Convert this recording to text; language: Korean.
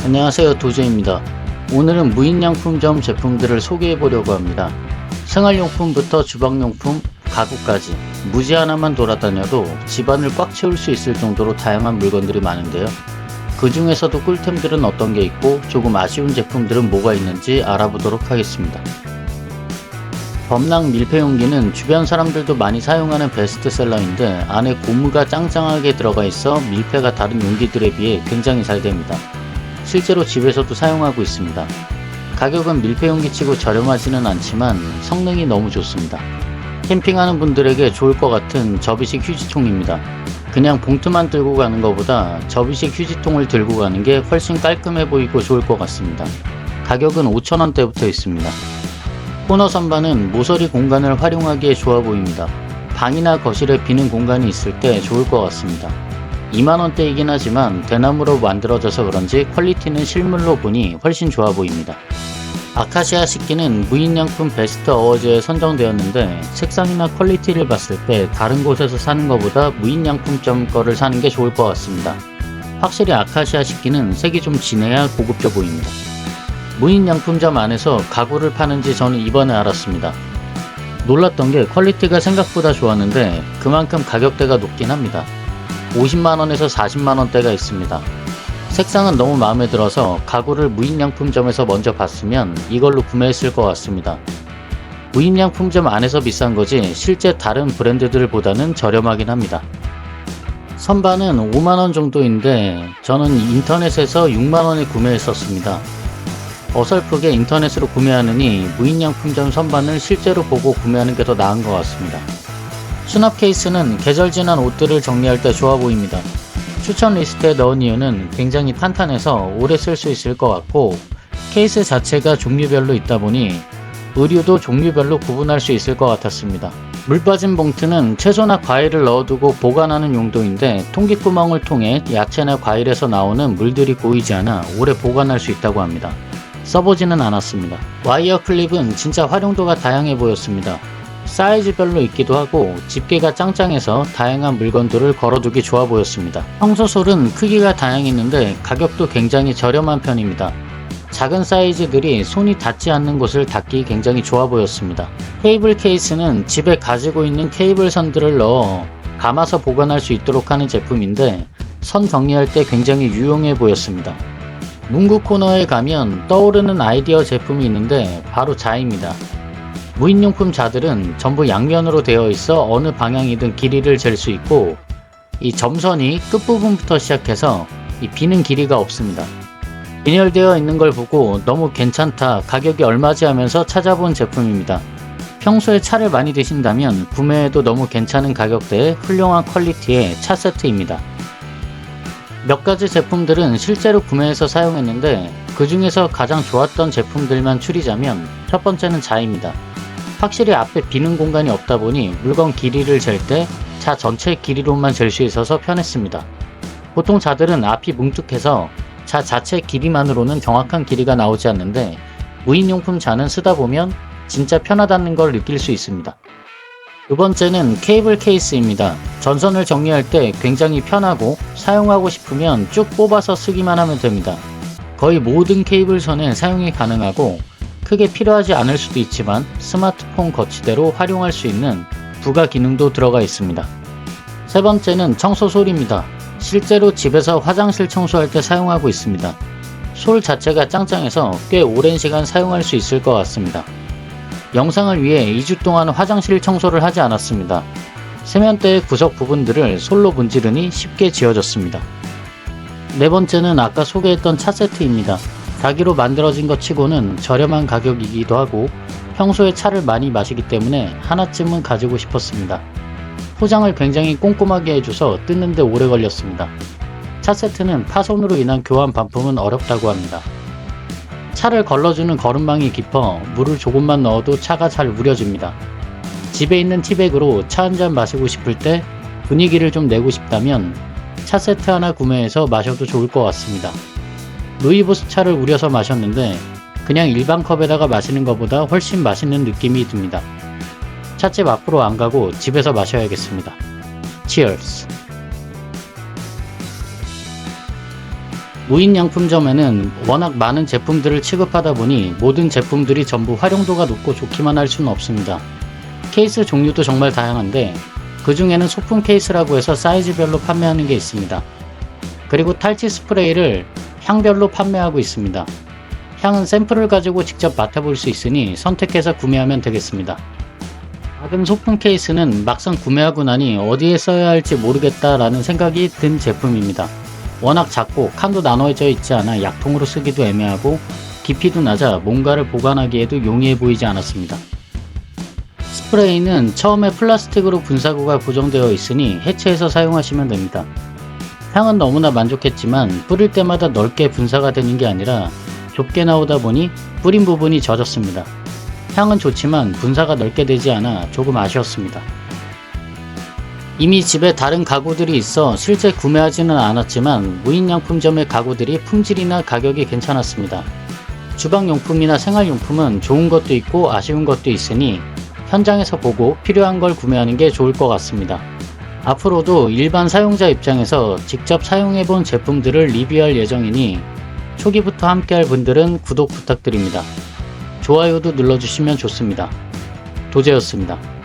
안녕하세요, 도재입니다. 오늘은 무인양품점 제품들을 소개해 보려고 합니다. 생활용품부터 주방용품, 가구까지 무지 하나만 돌아다녀도 집안을 꽉 채울 수 있을 정도로 다양한 물건들이 많은데요. 그 중에서도 꿀템들은 어떤 게 있고 조금 아쉬운 제품들은 뭐가 있는지 알아보도록 하겠습니다. 범랑 밀폐용기는 주변 사람들도 많이 사용하는 베스트셀러인데 안에 고무가 짱짱하게 들어가 있어 밀폐가 다른 용기들에 비해 굉장히 잘 됩니다. 실제로 집에서도 사용하고 있습니다. 가격은 밀폐용기치고 저렴하지는 않지만 성능이 너무 좋습니다. 캠핑하는 분들에게 좋을 것 같은 접이식 휴지통입니다. 그냥 봉투만 들고 가는 것보다 접이식 휴지통을 들고 가는 게 훨씬 깔끔해 보이고 좋을 것 같습니다. 가격은 5,000원대부터 있습니다. 코너 선반은 모서리 공간을 활용하기에 좋아 보입니다. 방이나 거실에 비는 공간이 있을 때 좋을 것 같습니다. 2만원대이긴 하지만 대나무로 만들어져서 그런지 퀄리티는 실물로 보니 훨씬 좋아 보입니다. 아카시아 식기는 무인양품 베스트 어워즈에 선정되었는데 색상이나 퀄리티를 봤을 때 다른 곳에서 사는 것보다 무인양품점 거를 사는 게 좋을 것 같습니다. 확실히 아카시아 식기는 색이 좀 진해야 고급져 보입니다. 무인양품점 안에서 가구를 파는지 저는 이번에 알았습니다. 놀랐던 게 퀄리티가 생각보다 좋았는데 그만큼 가격대가 높긴 합니다. 50만원에서 40만원대가 있습니다. 색상은 너무 마음에 들어서 가구를 무인양품점에서 먼저 봤으면 이걸로 구매했을 것 같습니다. 무인양품점 안에서 비싼 거지 실제 다른 브랜드들보다는 저렴하긴 합니다. 선반은 5만원 정도인데 저는 인터넷에서 6만원에 구매했었습니다. 어설프게 인터넷으로 구매하느니 무인양품점 선반을 실제로 보고 구매하는 게 더 나은 것 같습니다. 수납 케이스는 계절 지난 옷들을 정리할 때 좋아 보입니다. 추천 리스트에 넣은 이유는 굉장히 탄탄해서 오래 쓸 수 있을 것 같고 케이스 자체가 종류별로 있다 보니 의류도 종류별로 구분할 수 있을 것 같았습니다. 물 빠진 봉투는 채소나 과일을 넣어두고 보관하는 용도인데 통기구멍을 통해 야채나 과일에서 나오는 물들이 고이지 않아 오래 보관할 수 있다고 합니다. 써보지는 않았습니다. 와이어 클립은 진짜 활용도가 다양해 보였습니다. 사이즈별로 있기도 하고 집게가 짱짱해서 다양한 물건들을 걸어두기 좋아 보였습니다. 청소솔은 크기가 다양했는데 가격도 굉장히 저렴한 편입니다. 작은 사이즈들이 손이 닿지 않는 곳을 닿기 굉장히 좋아 보였습니다. 케이블 케이스는 집에 가지고 있는 케이블 선들을 넣어 감아서 보관할 수 있도록 하는 제품인데 선 정리할 때 굉장히 유용해 보였습니다. 문구 코너에 가면 떠오르는 아이디어 제품이 있는데 바로 자입니다. 무인용품 자들은 전부 양면으로 되어 있어 어느 방향이든 길이를 잴 수 있고 이 점선이 끝부분부터 시작해서 이 비는 길이가 없습니다. 진열되어 있는 걸 보고 너무 괜찮다, 가격이 얼마지 하면서 찾아본 제품입니다. 평소에 차를 많이 드신다면 구매해도 너무 괜찮은 가격대에 훌륭한 퀄리티의 차 세트입니다. 몇 가지 제품들은 실제로 구매해서 사용했는데 그 중에서 가장 좋았던 제품들만 추리자면 첫 번째는 자입니다. 확실히 앞에 비는 공간이 없다 보니 물건 길이를 잴 때 자 전체 길이로만 잴 수 있어서 편했습니다. 보통 자들은 앞이 뭉툭해서 자 자체 길이만으로는 정확한 길이가 나오지 않는데 무인용품 자는 쓰다 보면 진짜 편하다는 걸 느낄 수 있습니다. 두 번째는 케이블 케이스입니다. 전선을 정리할 때 굉장히 편하고 사용하고 싶으면 쭉 뽑아서 쓰기만 하면 됩니다. 거의 모든 케이블선에 사용이 가능하고 크게 필요하지 않을 수도 있지만 스마트폰 거치대로 활용할 수 있는 부가 기능도 들어가 있습니다. 세 번째는 청소솔입니다. 실제로 집에서 화장실 청소할 때 사용하고 있습니다. 솔 자체가 짱짱해서 꽤 오랜 시간 사용할 수 있을 것 같습니다. 영상을 위해 2주 동안 화장실 청소를 하지 않았습니다. 세면대의 구석 부분들을 솔로 문지르니 쉽게 지워졌습니다. 네 번째는 아까 소개했던 차 세트입니다. 자기로 만들어진 것 치고는 저렴한 가격이기도 하고 평소에 차를 많이 마시기 때문에 하나쯤은 가지고 싶었습니다. 포장을 굉장히 꼼꼼하게 해줘서 뜯는데 오래 걸렸습니다. 차 세트는 파손으로 인한 교환 반품은 어렵다고 합니다. 차를 걸러주는 거름망이 깊어 물을 조금만 넣어도 차가 잘 우려집니다. 집에 있는 티백으로 차 한잔 마시고 싶을 때 분위기를 좀 내고 싶다면 차 세트 하나 구매해서 마셔도 좋을 것 같습니다. 루이보스 차를 우려서 마셨는데 그냥 일반 컵에다가 마시는 것보다 훨씬 맛있는 느낌이 듭니다. 찻집 앞으로 안 가고 집에서 마셔야겠습니다. Cheers! 무인양품점에는 워낙 많은 제품들을 취급하다 보니 모든 제품들이 전부 활용도가 높고 좋기만 할 수는 없습니다. 케이스 종류도 정말 다양한데 그 중에는 소품 케이스라고 해서 사이즈별로 판매하는 게 있습니다. 그리고 탈취 스프레이를 향별로 판매하고 있습니다. 향은 샘플을 가지고 직접 맡아볼 수 있으니 선택해서 구매하면 되겠습니다. 작은 소품 케이스는 막상 구매하고 나니 어디에 써야 할지 모르겠다라는 생각이 든 제품입니다. 워낙 작고 칸도 나눠져 있지 않아 약통으로 쓰기도 애매하고 깊이도 낮아 뭔가를 보관하기에도 용이해 보이지 않았습니다. 스프레이는 처음에 플라스틱으로 분사구가 고정되어 있으니 해체해서 사용하시면 됩니다. 향은 너무나 만족했지만 뿌릴 때마다 넓게 분사가 되는 게 아니라 좁게 나오다 보니 뿌린 부분이 젖었습니다. 향은 좋지만 분사가 넓게 되지 않아 조금 아쉬웠습니다. 이미 집에 다른 가구들이 있어 실제 구매하지는 않았지만 무인양품점의 가구들이 품질이나 가격이 괜찮았습니다. 주방용품이나 생활용품은 좋은 것도 있고 아쉬운 것도 있으니 현장에서 보고 필요한 걸 구매하는 게 좋을 것 같습니다. 앞으로도 일반 사용자 입장에서 직접 사용해본 제품들을 리뷰할 예정이니 초기부터 함께할 분들은 구독 부탁드립니다. 좋아요도 눌러주시면 좋습니다. 도제였습니다.